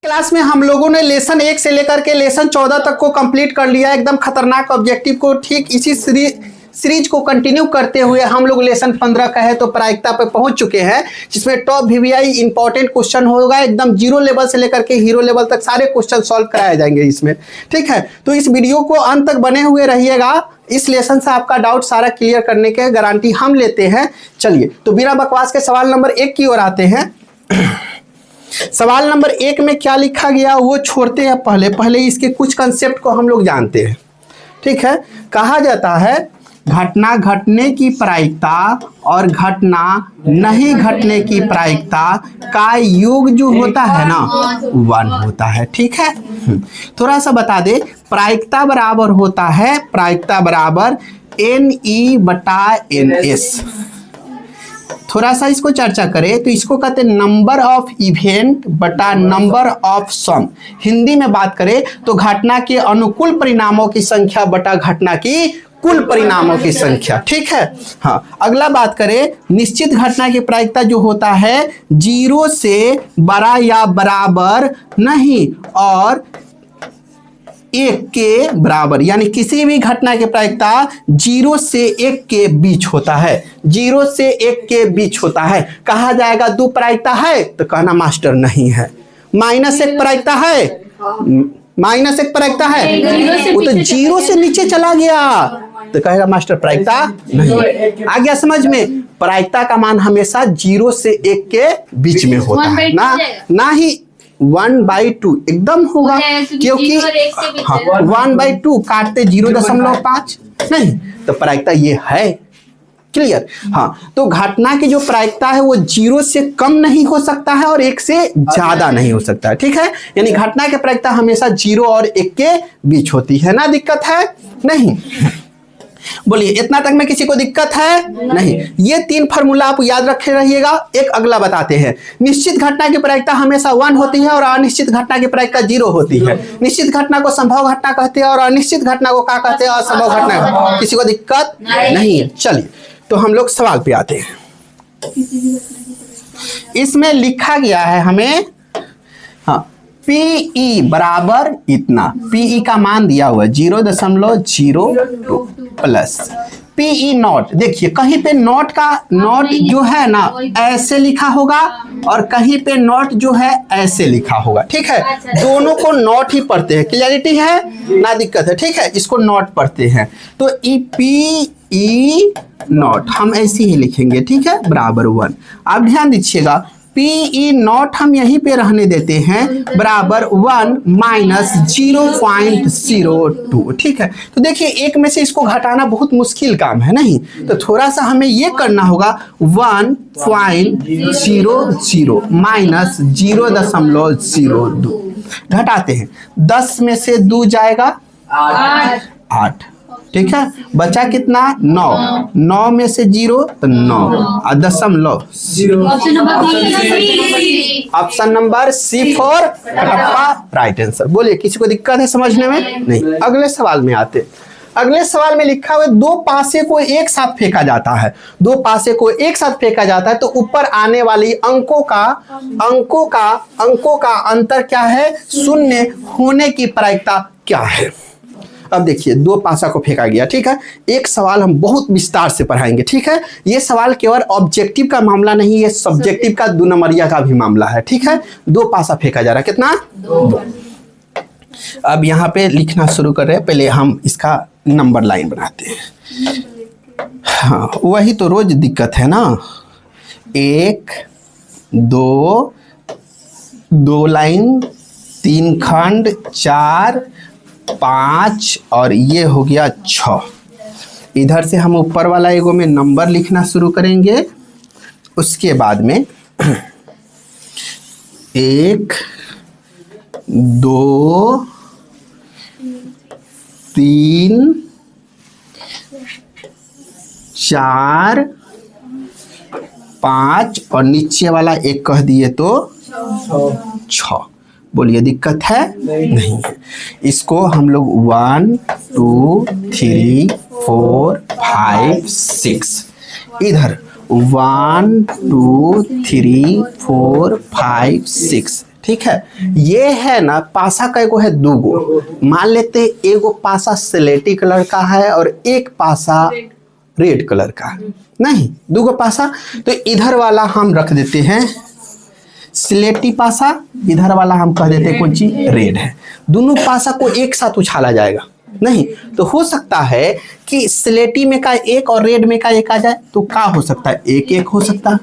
Class में हम लोगों ने लेसन 1 से लेकर के लेसन 14 तक को कंप्लीट कर लिया, एकदम खतरनाक ऑब्जेक्टिव को। ठीक इसी सीरीज को कंटिन्यू करते हुए हम लोग लेसन 15 का है तो प्रायिकता पे पहुंच चुके हैं, जिसमें टॉप वीवीआई इंपॉर्टेंट क्वेश्चन होगा, एकदम जीरो लेवल से लेकर के हीरो लेवल तक सारे क्वेश्चन सॉल्व कराए जाएंगे इसमें। ठीक है, तो इस वीडियो को अंत तक बने हुए रहिएगा। इस लेसन से आपका डाउट सारा क्लियर करने के गारंटी हम लेते हैं। चलिए तो बिना बकवास के सवाल नंबर 1 की ओर आते हैं। सवाल नंबर 1 में क्या लिखा गया वो छोड़ते हैं, पहले इसके कुछ कंसेप्ट को हम लोग जानते हैं। ठीक है, कहा जाता है घटना घटने की प्रायिकता और घटना नहीं घटने की प्रायिकता का योग जो होता है ना 1 होता है। ठीक है, थोड़ा सा बता दे, प्रायिकता बराबर होता है, प्रायिकता बराबर NE/NS। थोड़ा सा इसको चर्चा करें तो इसको कहते हैं नंबर ऑफ इवेंट बटा नंबर ऑफ सम। हिंदी में बात करें तो घटना के अनुकूल परिणामों की संख्या बटा घटना की कुल परिणामों की संख्या। ठीक है, हाँ अगला बात करें, निश्चित घटना की प्रायिकता जो होता है 0 से बड़ा या बराबर नहीं और 1 के बराबर, यानी किसी भी घटना की प्रायिकता 0 से 1 के बीच होता है, 0 से 1 के बीच होता है। कहा जाएगा 2 प्रायिकता है तो कहना मास्टर नहीं है। -1 प्रायिकता है, -1 प्रायिकता है, वो तो 0 से नीचे चला गया तो कहेगा मास्टर प्रायिकता नहीं। आ गया समझ में? प्रायिकता का मान हमेशा 0 से 1 के बीच में होता है, ना ही 1/2 एकदम होगा, क्योंकि 1/2 काटते 0.5 नहीं, तो प्रायिकता ये है। क्लियर? हाँ, तो घटना की जो प्रायिकता है वो 0 से कम नहीं हो सकता है और 1 से ज्यादा नहीं हो सकता है। ठीक है, यानी घटना की प्रायिकता हमेशा 0 और 1 के बीच होती है ना। दिक्कत है? नहीं। बोलिए, इतना तक में किसी को दिक्कत है? नहीं। ये 3 फार्मूला आप याद रखे रहिएगा। एक अगला बताते हैं, निश्चित घटना की प्रायिकता हमेशा 1 होती है और अनिश्चित घटना की प्रायिकता 0 होती है। निश्चित घटना को संभव घटना कहते हैं और अनिश्चित घटना को क्या कहते हैं? असंभव घटना। किसी को दिक्कत नहीं है। चलिए तो हम लोग सवाल पे आते हैं। इसमें लिखा गया है हमें, हाँ, PE बराबर इतना, PE का मान दिया हुआ है 0.02 प्लस PE नॉट। देखिए कहीं पे नॉट जो है ना ऐसे लिखा होगा और कहीं पे नॉट जो है ऐसे लिखा होगा। ठीक है, दोनों को नॉट ही पढ़ते हैं। क्लियरिटी है ना? दिक्कत है? ठीक है, इसको नॉट पढ़ते हैं तो PE नॉट हम ऐसे ही लिखेंगे। ठीक है, बराबर 1। आप ध्यान दीजिएगा, PE नॉट हम यहीं पे रहने देते हैं, बराबर 1 माइनस 0.02। ठीक है, तो देखिए 1 में से इसको घटाना बहुत मुश्किल काम है नहीं, तो थोड़ा सा हमें ये करना होगा 1.00 माइनस 0.02 घटाते हैं। 10 में से 2 जाएगा 8। ठीक है, बचा कितना? 9। 9 में से 0 तो 9 और दशमलव 0। Option number C for Kattappa right answer. बोलिए, किसी को दिक्कत है समझने में? नहीं। अगले सवाल में आते। अगले सवाल में लिखा हुआ 2 पासे को एक साथ फेंका जाता है। 2 पासे को एक साथ फेंका जाता है तो ऊपर आने वाली अंकों का अंतर क्या है? 0 होने की प्रायिकता क्या है? अब देखिए 2 पासा को फेंका गया। ठीक है, एक सवाल हम बहुत विस्तार से पढ़ाएंगे। ठीक है, ये सवाल केवल ऑब्जेक्टिव का मामला नहीं, ये सब्जेक्टिव का 2 नंबरिया का भी मामला है। ठीक है, 2 पासा फेंका जा रहा है, कितना? 2। अब यहाँ पे लिखना शुरू कर रहे हैं, पहले हम इसका नंबर लाइन बनाते हैं। हाँ, वही तो रोज दिक्कत है ना। 1 2 2 लाइन, 3 खंड, 4 5 और ये हो गया 6। इधर से हम ऊपर वाला एगो में नंबर लिखना शुरू करेंगे। उसके बाद में 1 2 3 4 5 और नीचे वाला 1 कह दिए तो 6। बोलिए, दिक्कत है? नहीं है। इसको हम लोग 1 2 3 4 5 6 इधर 1 2 3 4 5 6 ठीक है। ये है ना पासा का एगो है दूगो, मान लेते एगो पासा स्लेटी कलर का है और एक पासा रेड कलर का, नहीं दूगो पासा, तो इधर वाला हम रख देते हैं स्लेटी पासा, इधर वाला हम कह देते हैं कौन चीज रेड है। दोनों पासा को एक साथ उछाला जाएगा नहीं, तो हो सकता है कि स्लेटी में का एक और रेड में का एक आ जाए, तो क्या हो सकता है एक एक हो सकता है,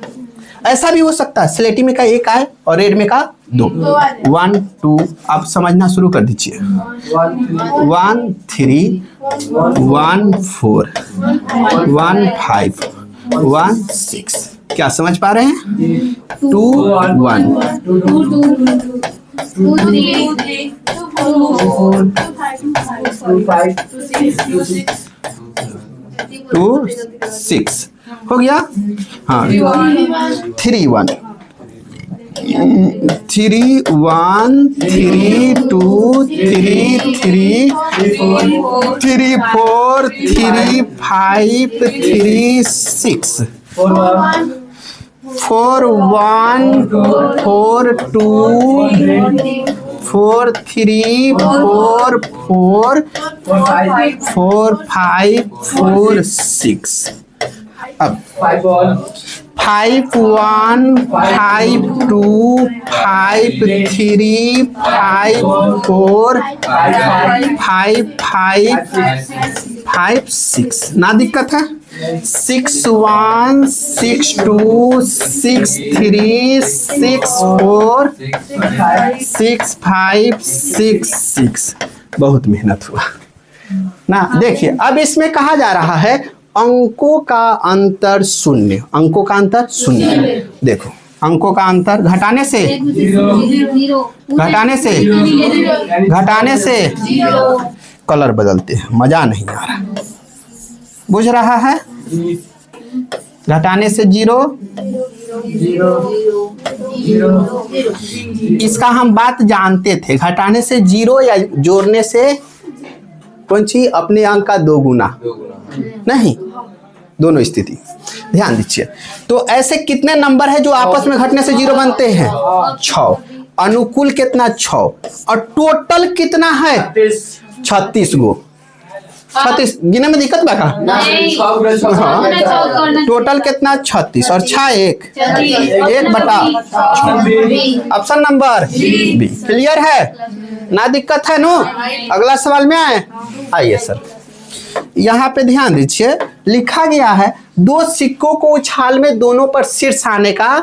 ऐसा भी हो सकता है स्लेटी में का एक आए और रेड में का दो। 1 2 आप समझना शुरू कर दीजिए। 1 3 1 4 1 5 1 6, क्या समझ पा रहे हैं? 2 1 2 6 हो गया। हाँ 3 1 3 1 3 2 3 3 3 4 3 5 3 6 4 1 4 2 4 3 4 4 4 5 4 6। अब 5 1 5 2 5 3 5 4 5 5 6, ना दिक्कत है। 6 1 6 2 6 3 6 4 6 5 6 6, बहुत मेहनत हुआ ना। देखिए अब इसमें कहा जा रहा है अंकों का अंतर शून्य, अंकों का अंतर शून्य। देखो अंकों का अंतर घटाने से घटाने से घटाने से कलर बदलते हैं, मजा नहीं आ रहा, बुझ रहा है? घटाने से 0, इसका हम बात जानते थे, घटाने से 0 या जोड़ने से कौन सी अपने अंक का 2 गुना नहीं, दोनों स्थिति ध्यान दीजिए। तो ऐसे कितने नंबर है जो आपस में घटने से 0 बनते हैं? 6। अनुकूल कितना? 6। और टोटल कितना है? 36 गो। 36 गिने में दिक्कत बा? टोटल कितना? 36 और 6 1 बटा ऑप्शन नंबर बी। क्लियर है ना? दिक्कत है नो? अगला सवाल में आइए सर, यहाँ पे ध्यान दीजिए, लिखा गया है 2 सिक्कों को उछाल में दोनों पर शीर्ष आने का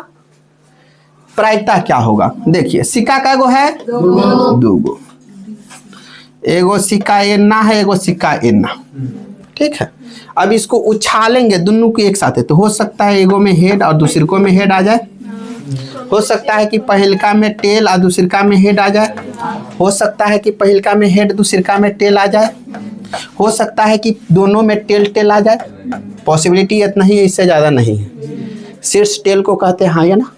प्रायिकता क्या होगा? देखिए सिक्का का गो है? 2 गो, एगो सिक्का एना है, एगो सिक्का एना, ठीक है। अब इसको उछालेंगे दोनों को एक साथ, तो हो सकता है एगो में हेड और दूसरे को में हेड आ जाए, हो सकता है कि पहिलका में टेल और दूसरका में हेड आ जाए, हो सकता है कि पहिलका में हेड दूसरका में टेल आ जाए, हो सकता है कि दोनों में टेल टेल आ जाए। पॉसिबिलिटी इतना ही है, इससे ज़्यादा नहीं है। शीर्ष टेल को कहते हैं, हाँ या ना?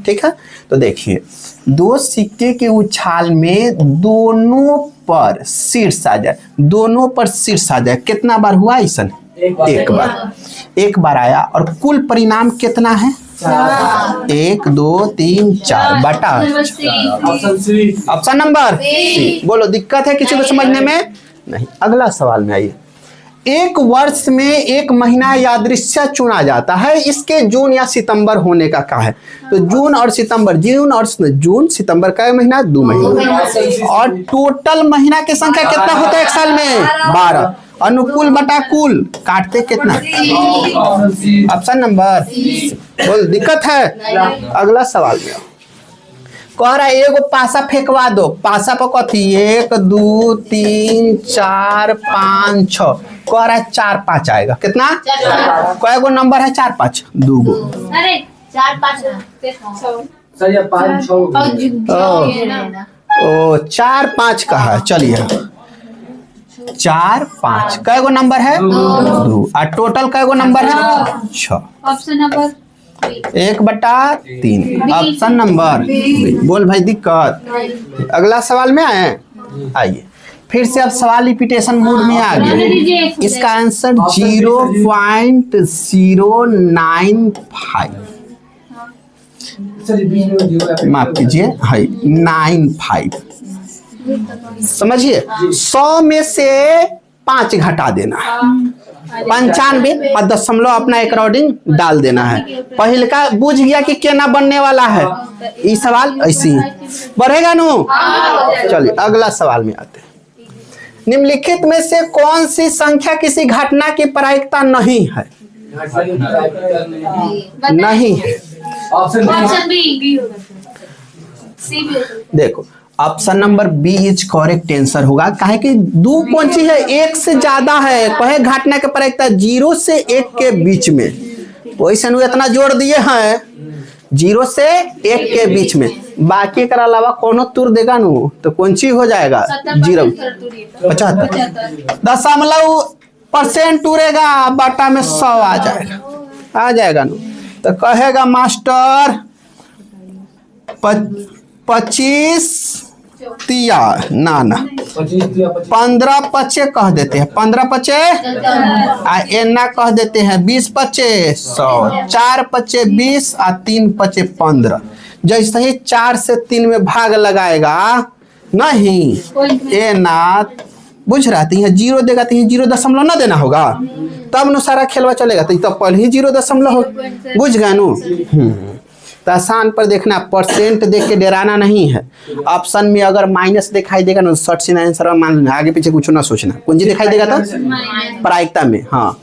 ठीक है। तो देखिए 2 सिक्के के उछाल में दोनों पर शीर्ष आ जाए, दोनों पर शीर्ष आ जाए, कितना बार हुआ ऐसा? एक बार आया। और कुल परिणाम कितना है? 1 2 3 4 बटा ऑप्शन नंबर सी। बोलो दिक्कत है किसी को समझने में? नहीं। अगला सवाल में आइए। एक वर्ष में एक महीना यादृच्छिक चुना जाता है, इसके जून या सितंबर होने का क्या है? तो जून और सितंबर, जून सितंबर का महीना 2 महीना, और टोटल महीना की संख्या कितना होता है एक साल में? 12। अनुकूल बटा कुल काटते कितना? Option number. बोल दिक्कत है? अगला सवाल में कह रहा है एगो पासा फेंकवा दो, पासा पर कथी 1 2 3 4 5 6, कह रहा है 4 5 आएगा, कितना? कई गो नंबर है? 4 5 2 गो। अरे 4 5 ओ 4 5 कहा है, चलिए 4 5 कई गो नंबर है? 2। और टोटल कई गो नंबर है? 6। Option number 1/3 option number B. बोल भाई दिक्कत? अगला सवाल में आइए फिर से अब सवाल रिपीटेशन मोड में आ गया। इसका आंसर 0.095। माफ कीजिए है 95। समझिए 100 में से 5 घटा देना है, 95 और दशमलव अपना अकॉर्डिंग डाल देना है। पहले का बुझ गया कि केना बनने वाला है, ये सवाल ऐसे ही बढ़ेगा नु। चलिए अगला सवाल में आते हैं। निम्नलिखित में से कौन सी संख्या किसी घटना की प्रायिकता नहीं है? नहीं है। ऑप्शन बी सी भी देखो option number B is correct answer होगा। काहे कि दो कौन चीज है, एक से ज्यादा है। कहे घटना के प्रायिकता 0 से 1 के बीच में, वैसे इतना जोड़ दिए हैं 0 से 1 के बीच में। बाकी कर अलावा कोनो तुर देगा नु तो कौन चीज हो जाएगा 0 75 दशमलव % टूरेगा, बटा में 100 आ जाएगा नु। तो कहेगा मास्टर 25 तिया ना 15 पचे कह देते हैं, 15 पचे एना कह देते हैं 20 पचे 100, 4 पचे 20 और 3 पचे 15। जैसे ही 4 से 3 में भाग लगाएगा नहीं एना बुझ रहा है 0 देगा तो 0 दशमलव ना देना होगा, तब नु सारा खेलवा चलेगा। तो पहले ही 0 दशमलव हो, बुझ गए नु। तो आसान पर देखना, परसेंट देख के डराना नहीं है। ऑप्शन में अगर माइनस दिखाई देगा ना 60 से आंसर मान लेना, आगे पीछे कुछ ना सोचना। कुंजी दिखाई देगा तो प्रायिकता में, हाँ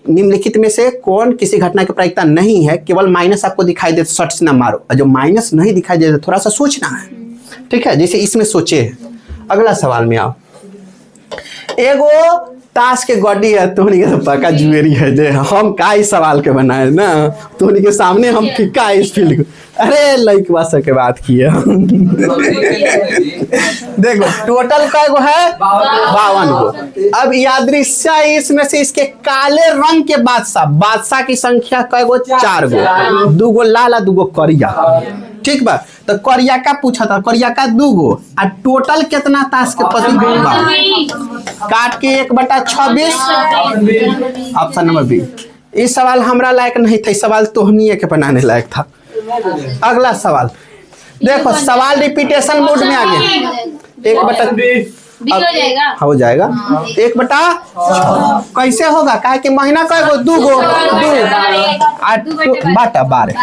निम्नलिखित में से कौन किसी घटना की प्रायिकता नहीं है, केवल माइनस आपको दिखाई दे तो 60 से ना मारो, और जो माइनस नहीं दिखाई दे तो थोड़ा सा सोचना है, ठीक है, जैसे इसमें सोचे। अगला सवाल में आओ। एगो ताश के गड्डी है, तोहनी के तो पक्का जुएरी है जे हम का इस सवाल के बनाए ना, तोहनी के सामने हम फिक्का इस फील्ड। अरे लइकवा सब के बात किए देखो टोटल कै गो है 52 गो। अब यादृच्छा इसमें से इसके काले रंग के बादशाह की संख्या कै गो 4 गो, 2 गो लाल और 2 गो करिया, ठीक बा। तो करिया का पूछा था, करिया का 2 गो और टोटल कितना ताश के पति काट के 1/26। Option number B. इस सवाल हमरा लायक नहीं था, इस सवाल तोहनी के बनाने लायक था। अगला सवाल देखो, सवाल रिपीटेशन मोड में आ गया। 1/, हो जाएगा 1/6 कैसे होगा, काहे कि महीना का 2 गो 2 बटा 12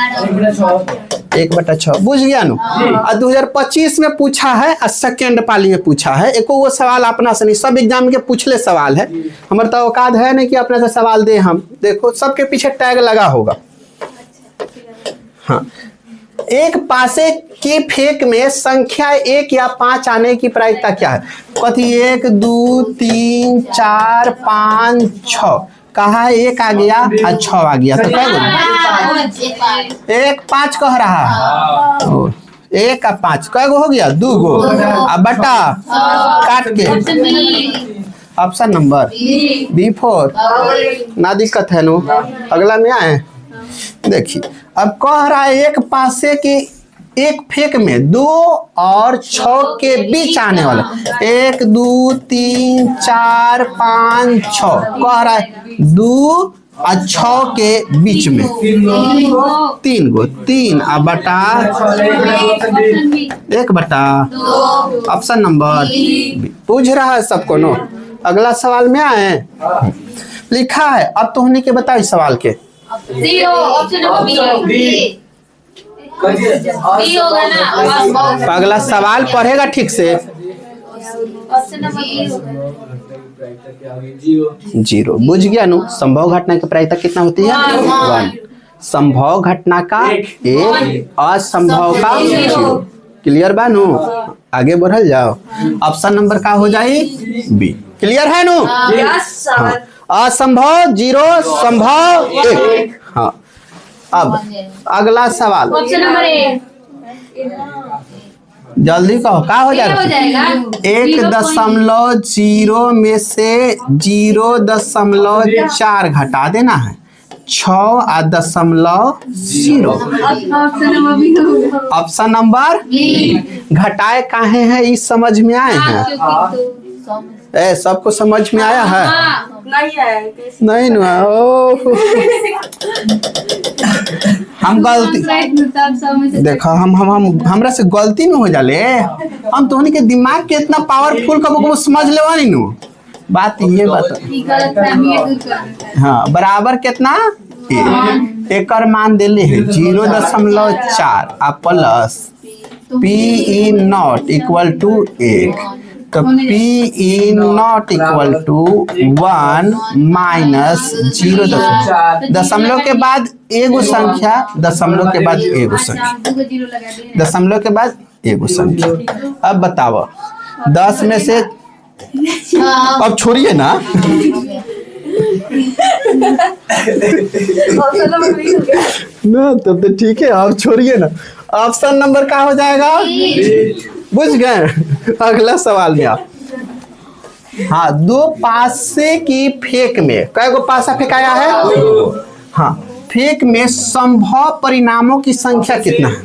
1/6 बुझ गया नु। और 2025 में पूछा है और सेकेंड पाली में पूछा है। एको वो सवाल अपना से नहीं, सब एग्जाम के पूछले सवाल है। हमारे तो औकात है नहीं कि अपने से सवाल दे हम। देखो सबके पीछे टैग लगा होगा। हाँ, एक पासे के फेंक में संख्या 1 या 5 आने की प्रायिकता क्या है? कथी 1 2 3 4 5 6 कहा 1 आ गया और 6 आ गया, तो क्या बोल 1 5 कह रहा है। 1 और 5 कै गो हो गया 2 गो, अब बटा काट के ऑप्शन नंबर B4 ना दिक्कत है नो। अगला में आए देखिए, अब कह रहा है एक पासे की एक फेंक में 2 और 6 के बीच आने वाला 1 2 3 4 5 6 कह रहा है 2 और 6 के बीच में 3 गो 3 और बटा 1/2 ऑप्शन नंबर बी। पूछ रहा है सबको नो। अगला सवाल में आए लिखा है, अब तो होने के बताओ इस सवाल के 0 ऑप्शन नंबर बी होगा ना। अगला सवाल पढ़ेगा ठीक से। ऑप्शन नंबर बी होगा 0 बुझ गया नु। संभव घटना की प्रायिकता कितना होती है 1। संभव घटना का 1, असंभव का 0। क्लियर बा नु। आगे बढ़ल जाओ। ऑप्शन नंबर का हो जाए बी। क्लियर है नु। हाँ। असंभव 0, संभव 1। हाँ, अब अगला सवाल ऑप्शन नंबर ए जल्दी कहो का हो जाएगा 1.0 में से 0.4 घटा देना है 6.0। ऑप्शन नंबर घटाए काहे हैं इस समझ में आए हैं? ए सबको समझ में आया है? नहीं ना। हम गलती देखो हमरा से गलती में हो जाले। हम तोहनी के दिमाग के इतना पावरफुल कबो समझ लेवा नहीं नु। बात ये बात हाँ बराबर कितना एक मान दिले है 0.4 आ plus PE not equal to 1 तो PE not equal to 1 minus 0 दशमलव के बाद एगो संख्या दशमलव के बाद एगो संख्या दशमलव के बाद एगो संख्या। अब बताओ 10 में से अब छोड़िए ना ना तब तो ठीक है आप छोड़िए ना। ऑप्शन नंबर क्या हो जाएगा बुझ गए। अगला सवाल में आप हाँ दो पासे की फेंक में कै गो पासा फेंकाया है हाँ फेंक में संभव परिणामों की संख्या कितना है।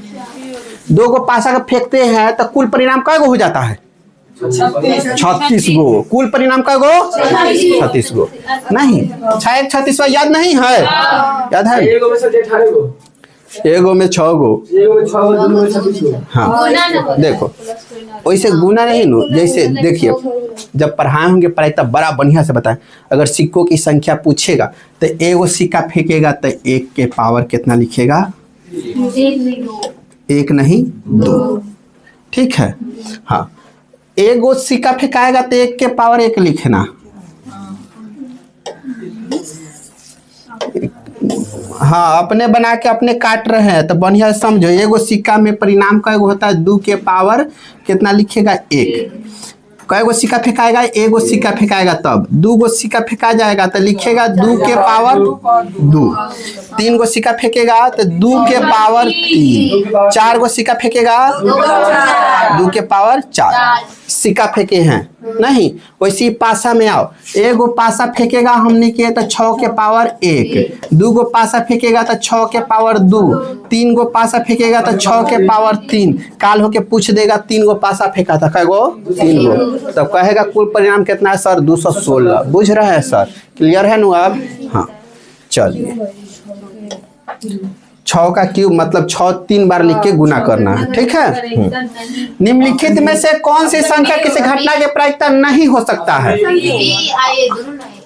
दो गो पासा का फेंकते हैं तो कुल परिणाम कै गो हो जाता है 36 गो। कुल परिणाम का गो 36 गो नहीं 36 याद नहीं है याद है एगो में 6 गो हाँ देखो वैसे गुना नहीं नो। जैसे देखिए जब पढ़ाए होंगे पढ़ाई तब बड़ा बढ़िया से बताएं। अगर सिक्कों की संख्या पूछेगा तो एगो सिक्का फेंकेगा तो 1 के पावर कितना लिखेगा 1 नहीं 2 ठीक है। हाँ एगो सिक्का फेंकाएगा तो 1 के पावर 1 लिखना। हाँ अपने बना के अपने काट रहे हैं तो बढ़िया समझो। एगो सिक्का में परिणाम का एगो होता है 2 के पावर कितना लिखेगा 1। कएगो सिक्का फेंकाएगा एगो सिक्का फेंकाएगा तब 2 गो सिक्का फेंका जाएगा तो लिखेगा 2 के पावर 2। 3 गो सिक्का फेंकेगा तो 2 के पावर 3। 4 गो सिक्का फेंकेगा 2 के पावर 4 सिक्का फेंके हैं नहीं। वैसे ही पासा में आओ एगो पासा फेंकेगा हमने किया तो 6 के पावर 1। 2 गो पासा फेंकेगा तो 6 के पावर 2। 3 गो पासा फेंकेगा तो 6 के पावर 3। काल होके पूछ देगा 3 गो पासा फेंका था कै गो 3 गो तब कहेगा कुल परिणाम कितना है सर 216। बुझ रहे हैं सर क्लियर है नु अब हाँ चलिए 6 का क्यूब मतलब 6 3 बार लिख के गुना करना है ठीक है। निम्नलिखित में से कौन सी संख्या किसी घटना के प्रायिकता नहीं हो सकता है।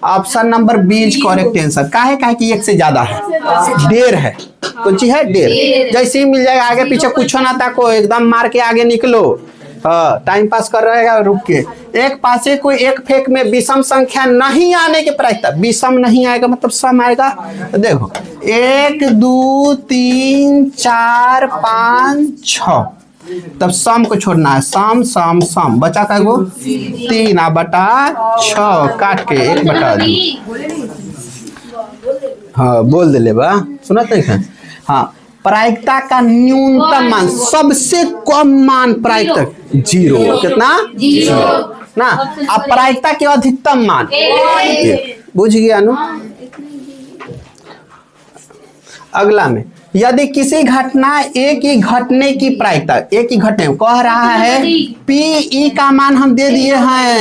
Option number B is correct answer. काहे कि 1 से ज्यादा है डेढ़ है कौन चीज है डेढ़। जैसे ही मिल जाएगा आगे पीछे कुछ ना था को एकदम मार के आगे निकलो। टाइम पास कर रहेगा रुक के। एक पासे को एक फेंक में विषम संख्या नहीं आने के प्रायिकता विषम नहीं आएगा मतलब सम आएगा। देखो 1 2 3 4 5 6 तब सम को छोड़ना है सम सम सम बचा का गो 3 बटा 6 काट के 1/2। हाँ बोल दे ले बा सुना तो हाँ प्रायिकता का न्यूनतम मान सबसे कम मान प्रायिकता 0 कितना 0 ना। अब प्रायिकता के अधिकतम मान बुझ गया नु। अगला में यदि किसी घटना एक ही घटने की प्रायिकता एक ही घटने कह रहा है PE का मान हम दे दिए हैं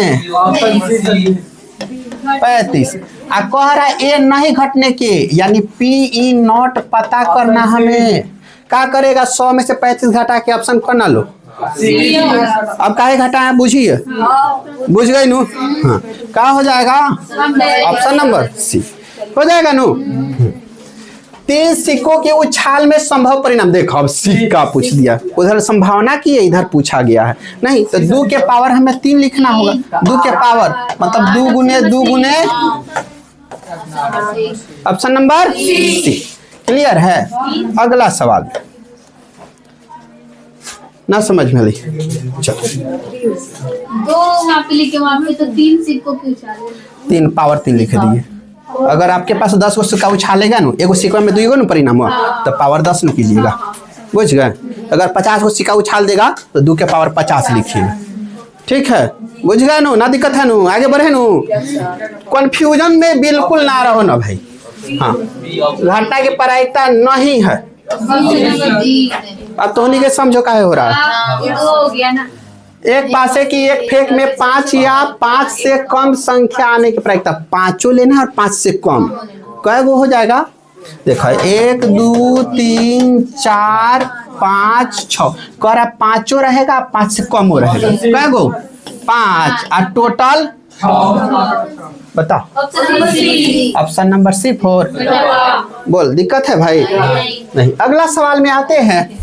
35 आ कह रहा है ए नहीं घटने के यानी PE नॉट पता करना हमें क्या करेगा 100 में से 35 घटा के ऑप्शन करना लो। अब काहे घटाया बुझिए बुझ गई नु हाँ क्या हो जाएगा ऑप्शन नंबर सी हो जाएगा नु। 3 सिक्कों के उछाल में संभव परिणाम देखो अब सिक्का पूछ दिया उधर संभावना की है इधर पूछा गया है नहीं तो 2 के पावर हमें 3 लिखना होगा 2 के पावर मतलब 2 गुने ऑप्शन नंबर सी क्लियर है। अगला सवाल ना समझ में ली चलो 2 वहाँ पे लिखे वहाँ पे तो 3 सिक्कों के उछाले 3 पावर 3 लिख दिए। अगर आपके पास 10 गो सिक्का उछालेगा ना एगो सिक्का में 2 गो ना परिणाम हुआ तो पावर 10 न कीजिएगा बुझ गए। अगर 50 गो सिक्का उछाल देगा तो 2 के पावर 50 लिखिएगा ठीक है बुझ गए नु ना दिक्कत है नु आगे बढ़े नु कंफ्यूजन में बिल्कुल ना रहो ना भाई। हाँ घटना की प्रायिकता नहीं है अब तो के समझो काहे हो रहा है। हो गया ना एक पासे की एक फेंक में 5 या 5 से कम संख्या आने की प्रायिकता 5 लेना और 5 से कम कै गो हो जाएगा देखो 1 2 3 4 5 6 कह रहा पांचों रहेगा, 5 से कम हो रहेगा, कै गो 5 और टोटल बताओ। Option number C 4। बोल दिक्कत है भाई? नहीं। अगला सवाल में आते हैं।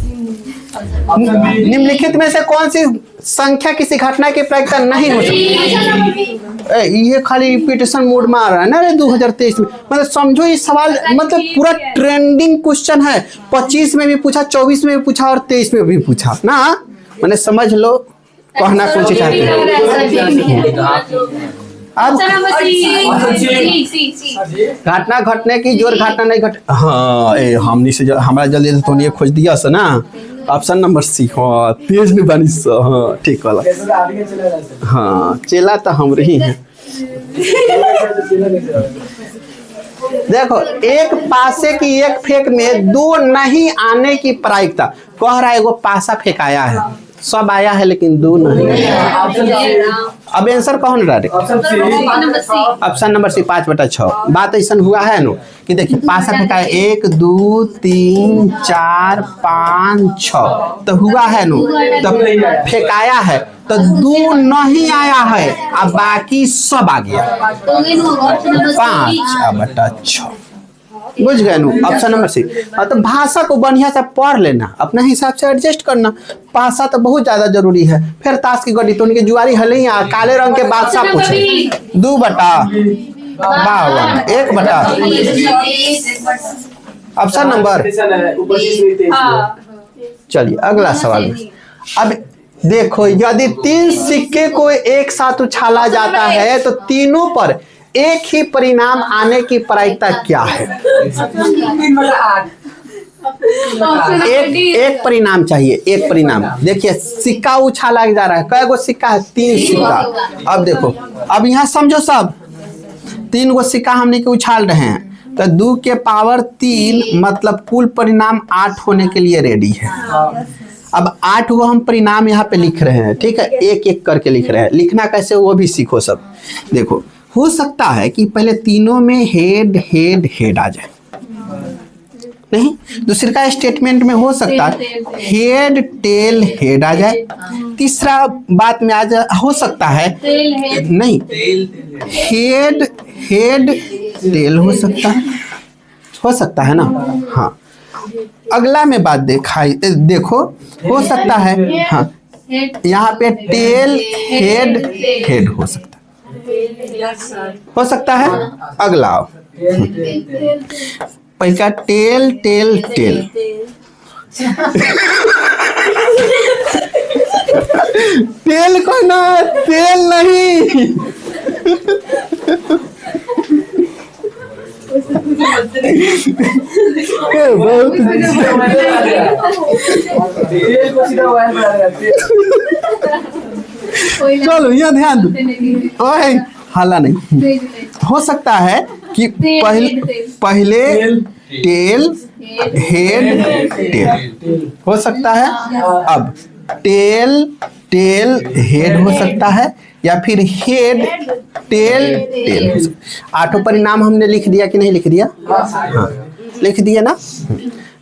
निम्नलिखित में से कौन सी संख्या किसी घटना की प्रायिकता नहीं हो सकती? ये खाली रिपीटेशन मोड में आ रहा है ना रे 2023 में। मतलब समझो ये सवाल मतलब पूरा ट्रेंडिंग क्वेश्चन है। 25 में भी पूछा, 24 में भी पूछा और 23 में भी पूछा ना। मैंने समझ लो कहना कौन सी चाहते हैं। अब घटना घटने की जोर घटना नहीं घट, हाँ हमने से हमारा जल्दी तो नहीं खोज दिया से ना। Option number C. हाँ तेज में बनी सा। हाँ ठीक वाला। हाँ चेला तो हम रही हैं। देखो एक पासे की एक फेंक में 2 नहीं आने की प्रायिकता। कह रहा है एगो पासा फेंकाया है, सब आया है लेकिन 2 नहीं। अब आंसर कौन रहा? Option number C 5/6। बात ऐसा हुआ है नो कि देखिए पासा फेंका है 1 2 3 4 5 6 तो हुआ है नो, तो फेंकाया है तो 2 नहीं आया है, अब बाकी सब आ गया 5/6। बुझ गए नु? Option number C. तो भाषा को बढ़िया से पढ़ लेना, अपने हिसाब से एडजस्ट करना। भाषा तो बहुत ज्यादा जरूरी है। फिर ताश की गड्डी तो उनके जुआरी हले ही काले रंग के बादशाह पूछे 2/52 1/। Option number. चलिए अगला सवाल में। अब देखो यदि 3 सिक्के को एक साथ उछाला जाता है तो तीनों पर एक ही परिणाम आने की प्रायिकता क्या है? एक परिणाम चाहिए, एक परिणाम। देखिए सिक्का उछाला जा रहा है, कै गो सिक्का है? 3 सिक्का। अब देखो अब यहाँ समझो सब 3 गो सिक्का हमने के उछाल रहे हैं तो 2 के पावर 3 मतलब कुल परिणाम 8 होने के लिए रेडी है। अब 8 वो हम परिणाम यहाँ पे लिख रहे हैं, ठीक है, एक एक करके लिख रहे हैं। लिखना कैसे वो भी सीखो सब। देखो हो सकता है कि पहले तीनों में हेड हेड हेड आ जाए, नहीं दूसरे का स्टेटमेंट में हो सकता है हेड टेल हेड आ जाए। तीसरा बात में आ जाए हो सकता है नहीं हेड हेड टेल हो सकता है ना। हाँ अगला में बात देखो हो सकता है हाँ यहाँ पे टेल हेड हेड हो सकता है। अगला पहला टेल टेल टेल टेल को ना टेल नहीं चलो यहाँ ध्यान दो, हाला नहीं। हो सकता है कि पहले टेल हेड टेल हो सकता है। अब टेल टेल हेड हो सकता है या फिर हेड टेल टेल। 8 परिणाम हमने लिख दिया कि नहीं लिख दिया? हाँ लिख दिया ना।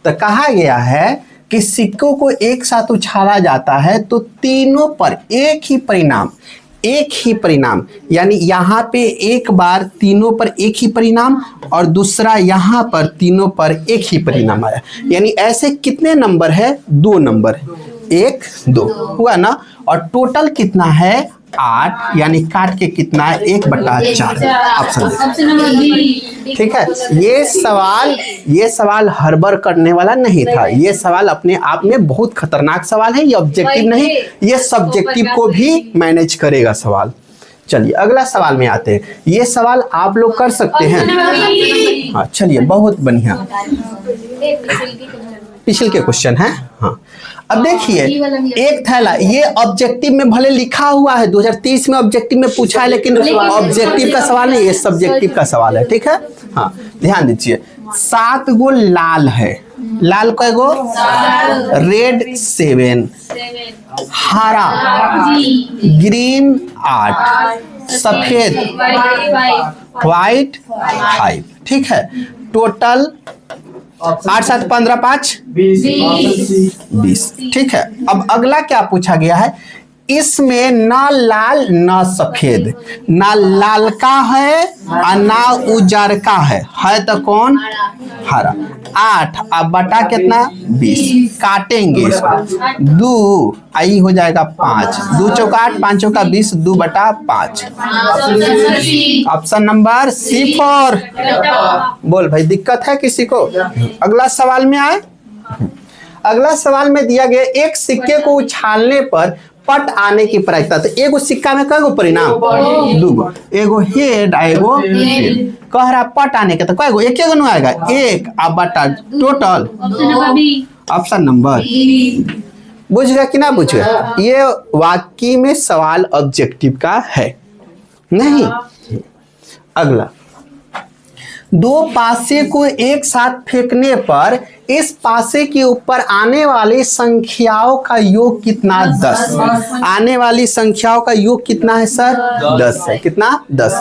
तो कहा गया है कि सिक्कों को एक साथ उछाला जाता है तो तीनों पर एक ही परिणाम यानी यहाँ पे एक बार तीनों पर एक ही परिणाम और दूसरा यहाँ पर तीनों पर एक ही परिणाम आया। यानी ऐसे कितने नंबर है? 2 नंबर, 1 2 हुआ ना। और टोटल कितना है? 8 यानी काट के कितना है? 1/4। ऑप्शन ठीक है। ये सवाल हड़बड़ करने वाला नहीं था। ये सवाल अपने आप में बहुत खतरनाक सवाल है। ये ऑब्जेक्टिव नहीं, ये सब्जेक्टिव को भी मैनेज करेगा सवाल। चलिए अगला सवाल में आते हैं। ये सवाल आप लोग कर सकते हैं। हाँ चलिए बहुत बढ़िया। पिछले के क्वेश्चन है। हाँ अब देखिए एक थैला, ये ऑब्जेक्टिव में भले लिखा हुआ है 2023 में ऑब्जेक्टिव में पूछा है लेकिन ऑब्जेक्टिव का सवाल नहीं, ये सब्जेक्टिव का सवाल है, ठीक है। हाँ ध्यान दीजिए 7 गो लाल है। लाल कै गो? रेड 7, हरा ग्रीन 8, सफेद व्हाइट 5, ठीक है। टोटल 8 7 15 5 20। ठीक है, अब अगला क्या पूछा गया है, इसमें ना लाल ना सफेद, ना लाल का है और ना उजर का है तो कौन, हरा। 8 अब बटा कितना 20, काटेंगे इसको 2 आई हो जाएगा 5, 2 चौका 8 5 चौका 20, 2 बटा 5। Option number C4। बोल भाई दिक्कत है किसी को? अगला सवाल में आए। अगला सवाल में दिया गया एक सिक्के को उछालने पर पट आने की प्रायिकता। तो एगो सिक्का में कई गो परिणाम, दूगो, एगो हेड एगो कह रहा पट आने के, तो कई गो, एक गो आएगा, एक अब बटा टोटल। ऑप्शन नंबर बुझ गया कि ना बुझ गया? ये वाक्य में सवाल ऑब्जेक्टिव का है नहीं। अगला, दो पासे को एक साथ फेंकने पर इस पासे के ऊपर आने वाली संख्याओं का योग कितना, 10। आने वाली संख्याओं का योग कितना है सर, 10 है। कितना, 10।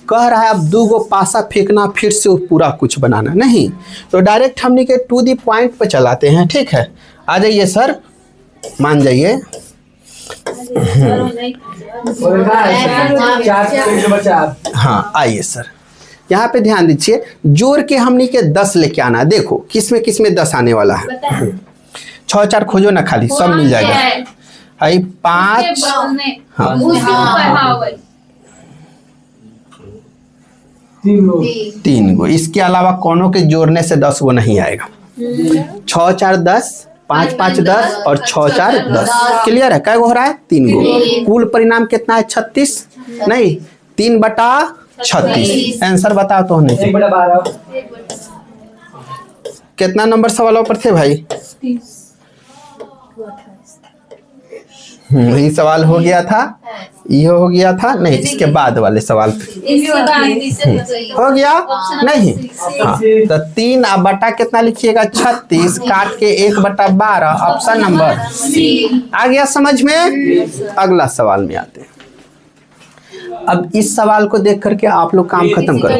कह रहा है अब 2 गो पासा फेंकना, फिर से पूरा कुछ बनाना नहीं, तो डायरेक्ट हमने के टू द पॉइंट पे चलाते हैं। ठीक है, आ जाइए सर, मान जाइए। हाँ आइए सर, यहाँ पे ध्यान दीजिए, जोड़ के हमने के 10 लेके आना। देखो किसमें किसमें 10 आने वाला है। 6 4 खोजो ना, खाली सब मिल जाएगा। आई 5, हाँ 3 गो, इसके अलावा कोनों के जोड़ने से 10 गो नहीं आएगा। 6 4 10, 5 5 10 और 6 4 10। क्लियर है? कै गो हो रहा है, 3 गो। कुल परिणाम कितना है, 36 नहीं 3 बटा 36। आंसर बताओ तो नहीं, कितना नंबर सवालों पर थे भाई? यही सवाल हो गया था, ये हो गया था नहीं, इसके बाद वाले सवाल हो गया नहीं। हाँ तो 3 अब बटा कितना लिखिएगा, 36 काट के 1 बटा 12। ऑप्शन नंबर आ गया समझ में? अगला सवाल में आते हैं। अब इस सवाल को देख करके आप लोग काम खत्म करो।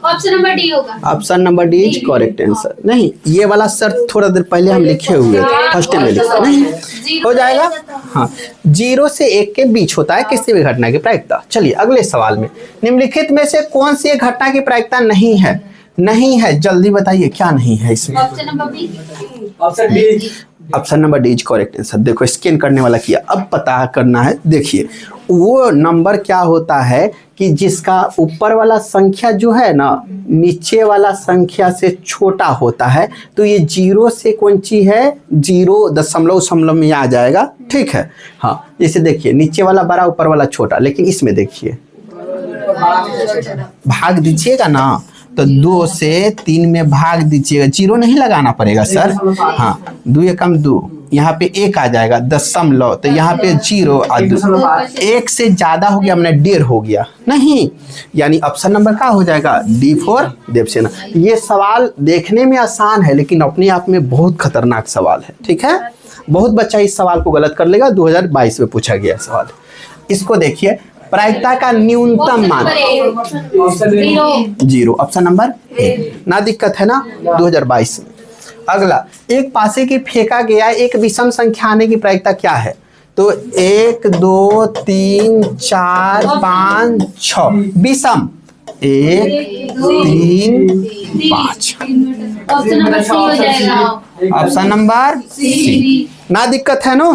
ऑप्शन नंबर डी होगा। Option number D is correct answer. नहीं, ये वाला शर्त थोड़ा देर पहले हम लिखे हुए थे, फर्स्ट में लिखे नहीं हो जाएगा। हाँ, 0 से 1 के बीच होता है किसी भी घटना की प्रायिकता। चलिए अगले सवाल में, निम्नलिखित में से कौन सी घटना की प्रायिकता नहीं है? नहीं है, जल्दी बताइए क्या नहीं है इसमें? Option number B. Option D. Option number D is correct answer. देखो स्कैन करने वाला किया, अब पता करना है। देखिए वो नंबर क्या होता है कि जिसका ऊपर वाला संख्या जो है ना नीचे वाला संख्या से छोटा होता है, तो ये 0 से कौन सी है, 0 दशमलव में आ जाएगा। ठीक है, हाँ जैसे देखिए नीचे वाला बड़ा ऊपर वाला छोटा, लेकिन इसमें देखिए भाग दीजिएगा ना तो 2 से 3 में भाग दीजिएगा, 0 नहीं लगाना पड़ेगा सर। हाँ 2 एकम 2, यहाँ पे 1 आ जाएगा दशमलव, तो यहाँ पे 0 और 2, 1 से ज्यादा हो गया, हमने 1.5 हो गया नहीं, यानी ऑप्शन नंबर क्या हो जाएगा, D4 देवसेना। ये सवाल देखने में आसान है लेकिन अपने आप में बहुत खतरनाक सवाल है। ठीक है, बहुत बच्चा इस सवाल को गलत कर लेगा। 2022 में पूछा गया सवाल। इसको देखिए, प्रायिकता का न्यूनतम मान 0। ऑप्शन नंबर ए, ना दिक्कत है ना 2022 में। अगला, एक पासे की फेंका गया एक विषम संख्या आने की प्रायिकता क्या है? तो 1 2 3 4 5 6 विषम 1 3 5। ऑप्शन नंबर सी हो जाएगा। ऑप्शन नंबर सी, ना दिक्कत है नो।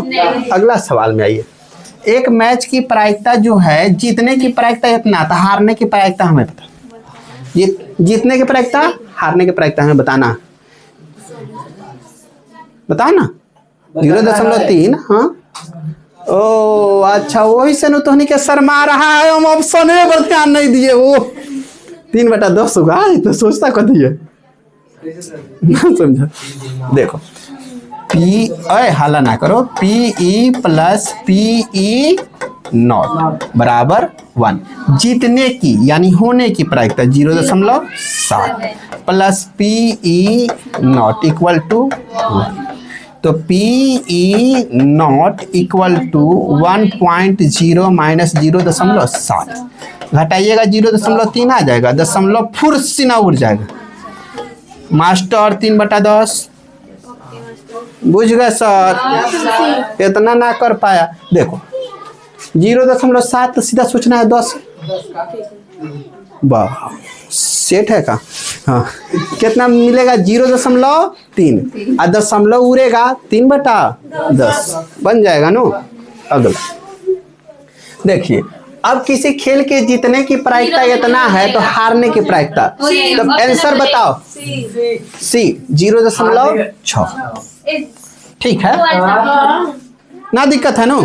अगला सवाल में आइए। एक मैच की प्रायिकता जो है, जीतने की प्रायिकता इतना था, हारने की प्रायिकता हमें पता, ये जीतने की प्रायिकता, हारने की प्रायिकता हमें बताना ना 0.3। हाँ ओ अच्छा, वही से नु तोहनी के शर्मा रहा है, हम ऑप्शन पर ध्यान नहीं दिए। वो 3/10 होगा, तो सोचता कथी है ना, समझा? देखो पी, अरे हाला ना करो, PE प्लस PE नॉट बराबर 1। जीतने की यानी होने की प्रायिकता 0.7 plus PE not equal to 1। तो PE not equal to 1.0 minus 0.7 घटाइएगा 0.3 आ जाएगा, दशमलव फुर्स से ना उड़ जाएगा मास्टर 3/10। बुझ गए सर? इतना ना कर पाया। देखो 0.7 तो सीधा सोचना है 10। वाह सेट है का। हाँ कितना मिलेगा 0.3 और दशमलव उड़ेगा 3/10 बन जाएगा नो। अगला देखिए, अब किसी खेल के जीतने की प्रायिकता इतना है तो हारने की प्रायिकता, तो आंसर बताओ। C 0.6। ठीक है ना, दिक्कत है नो।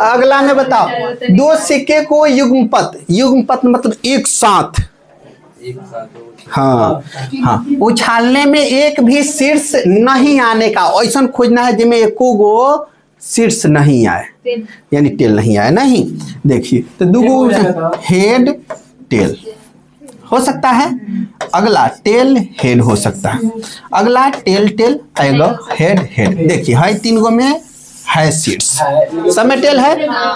अगला में बताओ, दो सिक्के को युग्मपत, युग्मपत मतलब एक साथ, हाँ हाँ, उछालने में एक भी शीर्ष नहीं आने का, ऐसा खोजना है जिसमें एको गो शीर्ष नहीं आए, यानी टेल नहीं आए। नहीं देखिए तो दूगो हेड टेल हो सकता है, अगला टेल हेड हो सकता है, अगला टेल टेल आएगा हेड हेड। देखिए है 3 गो में है शीर्ष, सब में टेल है,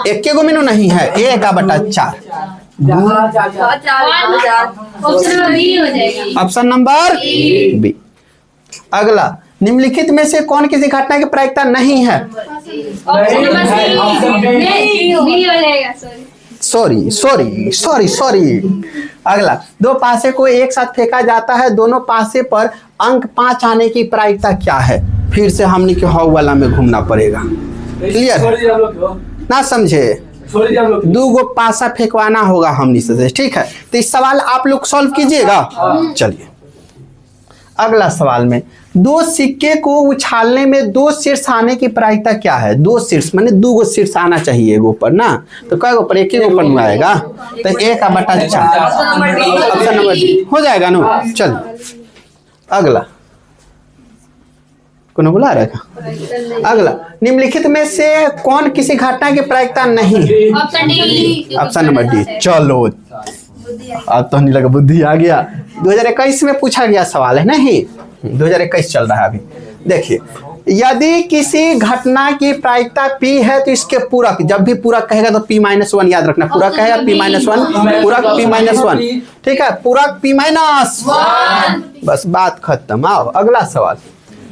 एक गो में नहीं है, 1/4। Option number B. अगला, निम्नलिखित में से कौन किसी घटना की प्रायिकता नहीं है? Sorry sorry sorry sorry. अगला, दो पासे को एक साथ फेंका जाता है, दोनों पासे पर अंक 5 आने की प्रायिकता क्या है? फिर से हमने के हाउ वाला में घूमना पड़ेगा। क्लियर ना समझे? 2 गो पासा फेंकवाना होगा हमने से, ठीक है। तो इस सवाल आप लोग सॉल्व कीजिएगा। चलिए अगला सवाल में, दो सिक्के को उछालने में 2 शीर्ष आने की प्रायिकता क्या है? 2 शीर्ष माने 2 गो शीर्ष आना चाहिए एगो पर ना, तो कई गो पर? एक ही ऊपर में आएगा, तो 1/4। ऑप्शन नंबर डी हो जाएगा नो। चल अगला, कौन बुला रहा था? अगला, निम्नलिखित में से कौन किसी घटना की प्रायिकता नहीं है? Option number D. चलो अब तो नहीं लगा, बुद्धि आ गया। 2021 में पूछा गया सवाल है, नहीं 2021 चल रहा है अभी। देखिए, यदि किसी घटना की प्रायिकता P है तो इसके पूरक, जब भी पूरक कहेगा तो P-1 याद रखना, पूरक कहेगा P-1, पूरक P-1, ठीक है, पूरक P-1, बस बात खत्म। आओ अगला सवाल,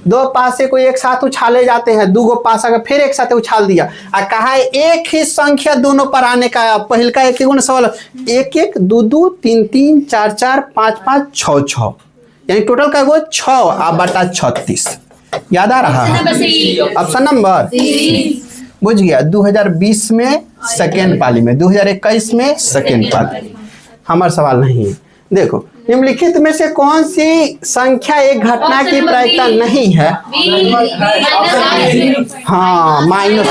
दो पासे को एक साथ उछाले जाते हैं, 2 गो पासा का फिर एक साथ उछाल दिया और कहा है एक ही संख्या दोनों पर आने का। पहल का एक ही सवाल, 1-1, 2-2, 3-3, 4-4, 5-5, 6-6, यानी टोटल का वो 6/36 याद आ रहा है? ऑप्शन नंबर बुझ गया। 2020 में सेकेंड पाली में, 2021 में सेकेंड पाली। हमारा सवाल नहीं है। देखो, निम्नलिखित में से कौन सी संख्या एक घटना की प्रायिकता नहीं है? हाँ माइनस,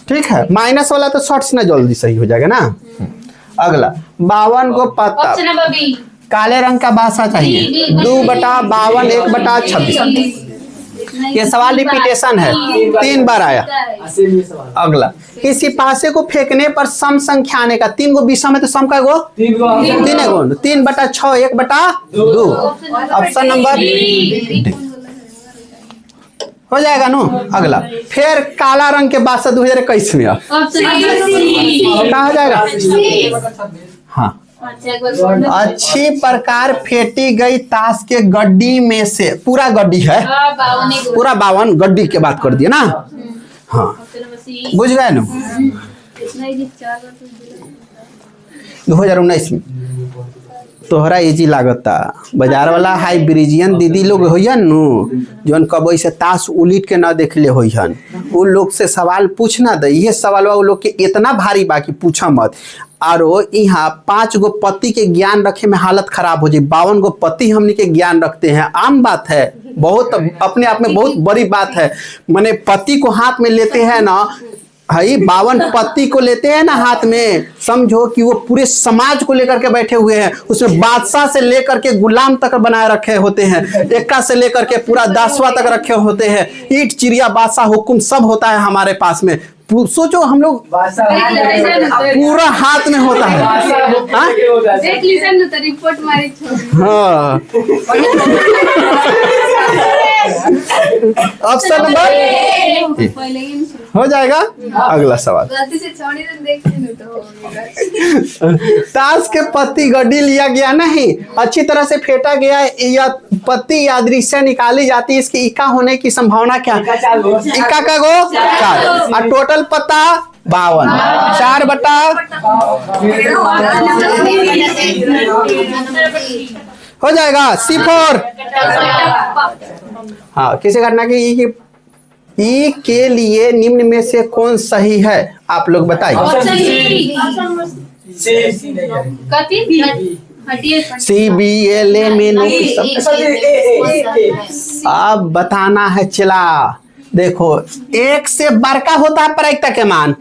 ठीक है, माइनस वाला तो शॉर्ट से ना जल्दी सही हो जाएगा ना। अगला, 52 को पत्ता, काले रंग का बासा चाहिए, 2/52, 1/26। ये सवाल रिपीटेशन है, 3 बार आया। अगला, किसी पासे को फेंकने पर सम संख्या आने का, 3 गो बीसा में तो सम का गो 3 गो, 3/6, 1/2। ऑप्शन नंबर हो जाएगा नो। अगला, फिर काला रंग के बासा 2021 में क्या हो जाएगा? हाँ, अच्छी प्रकार फेंटी गई ताश के गड्डी में से, पूरा गड्डी है, पूरा 52 गड्डी के बात कर दिया ना। हाँ बुझ गए ना। 2019 में तोहरा इजी लागता, बाजार वाला हाइब्रिजियन दीदी लोग होयन नु, जौन कब ऐसे ताश उलिट के ना देखले होयन, वो लोग से सवाल पूछना दे। ये सवाल वो लोग के इतना भारी बा कि पूछा मत। और यहाँ 5 गो पति के ज्ञान रखे में हालत खराब हो जाए, 52 गो पति हमने के ज्ञान रखते हैं, आम बात है, बहुत अपने आप में बहुत बड़ी बात है। माने पति को हाथ में लेते हैं ना, भाई 52 पति को लेते हैं ना हाथ में, समझो कि वो पूरे समाज को लेकर के बैठे हुए हैं। उसमें बादशाह से लेकर के गुलाम तक बनाए रखे होते हैं, एक्का से लेकर के पूरा दासवा तक रखे होते हैं, ईट चिड़िया बादशाह हुकुम सब होता है हमारे पास में। सोचो हम लोग पूरा हाथ में होता है। हाँ ऑप्शन नंबर ए। पहले ही नहीं हो जाएगा। अगला सवाल, गलती से छोड़ी तो देख ली तो हो गया। ताश के पत्ती गड्डी लिया गया नहीं, अच्छी तरह से फेंटा गया या पत्ती या दृश्य निकाली जाती है, इसकी इक्का होने की संभावना क्या? इक्का का गो 4 और टोटल पत्ता 52, 4 बटा हो जाएगा C4। हाँ, किसी घटना की ई के लिए निम्न में से कौन सही है, आप लोग बताइए। CBLA में अब बताना है चला। देखो, एक से बड़का होता है प्रायिकता के मान,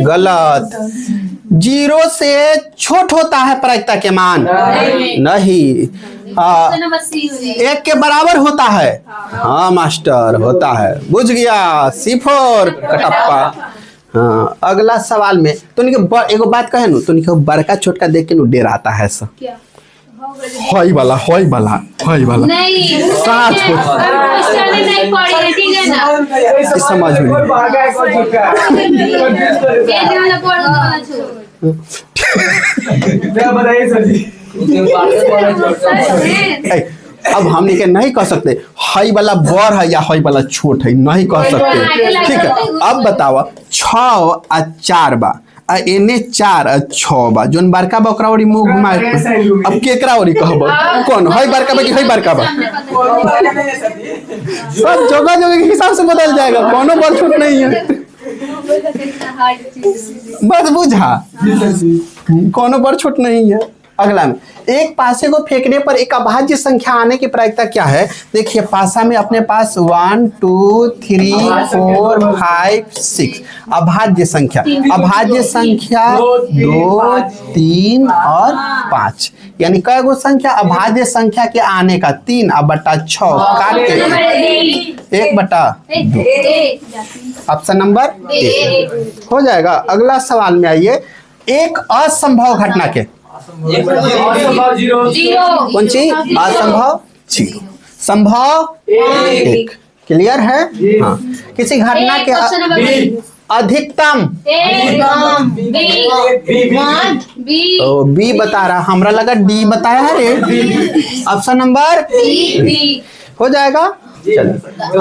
गलत। 0 से छोट होता है प्रायिकता के मान, नहीं। 1 के बराबर होता है, हाँ मास्टर होता है, बुझ गया। C4 कटप्पा। हाँ, अगला सवाल में तो एगो बात कहे नु, तो बड़का छोटका देख के नु डेर आता है सब। क्या होई वाला नहीं साथ हो नहीं पड़ी है, ठीक है ना? इस समझ में ये वाला पढ़ो तो वाला छोड़ो। ए, अब हमने के नहीं कह सकते हई वाला बड़ है या हई वाला छोट है, नहीं कह सकते। ठीक है, अब बताओ 6 और 4 बा, एने 4 और 6 बा, जोन बड़का बा ओकरा ओरी मुंह घुमा के अब केकरा ओरी कहब? कौन हई बड़का बा कि हई बड़का बा? सब जगह जगह के हिसाब से बदल जाएगा, कोनो बड़ छोट नहीं है, बस बुझा, कोनो बड़ छोट नहीं है। अगला में, एक पासे को फेंकने पर एक अभाज्य संख्या आने की प्रायिकता क्या है? देखिए, पासा में अपने पास 1 2 3 4 5 6 अभाज्य संख्या 2 3 और 5, यानी कई गो संख्या अभाज्य संख्या के आने का 3 और बटा 6 काट के 1 बटा 2, ऑप्शन नंबर ए हो जाएगा। अगला सवाल में आइए, एक असंभव घटना के कौन सी असंभव 0 संभव 1, क्लियर है? हाँ, किसी घटना के अधिकतम बी बता रहा, हमरा लगा डी बताया है रे। ऑप्शन नंबर हो जाएगा।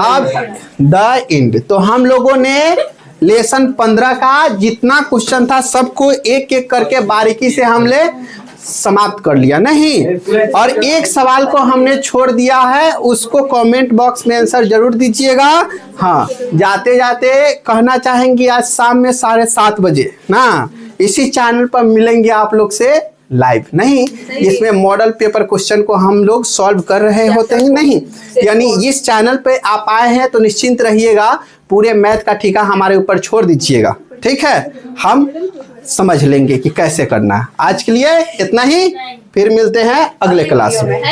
अब द एंड, तो हम लोगों ने लेसन 15 का जितना क्वेश्चन था सबको एक एक करके बारीकी से हमने समाप्त कर लिया नहीं, और एक सवाल को हमने छोड़ दिया है, उसको कमेंट बॉक्स में आंसर जरूर दीजिएगा। हाँ, जाते जाते कहना चाहेंगे आज शाम में 7:30 बजे ना इसी चैनल पर मिलेंगे आप लोग से लाइव, नहीं इसमें मॉडल पेपर क्वेश्चन को हम लोग सॉल्व कर रहे होते हैं, नहीं यानी इस चैनल पे आप आए हैं तो निश्चिंत रहिएगा, पूरे मैथ का ठेका हमारे ऊपर छोड़ दीजिएगा, ठीक है? हम समझ लेंगे कि कैसे करना है। आज के लिए इतना ही, फिर मिलते हैं अगले क्लास में।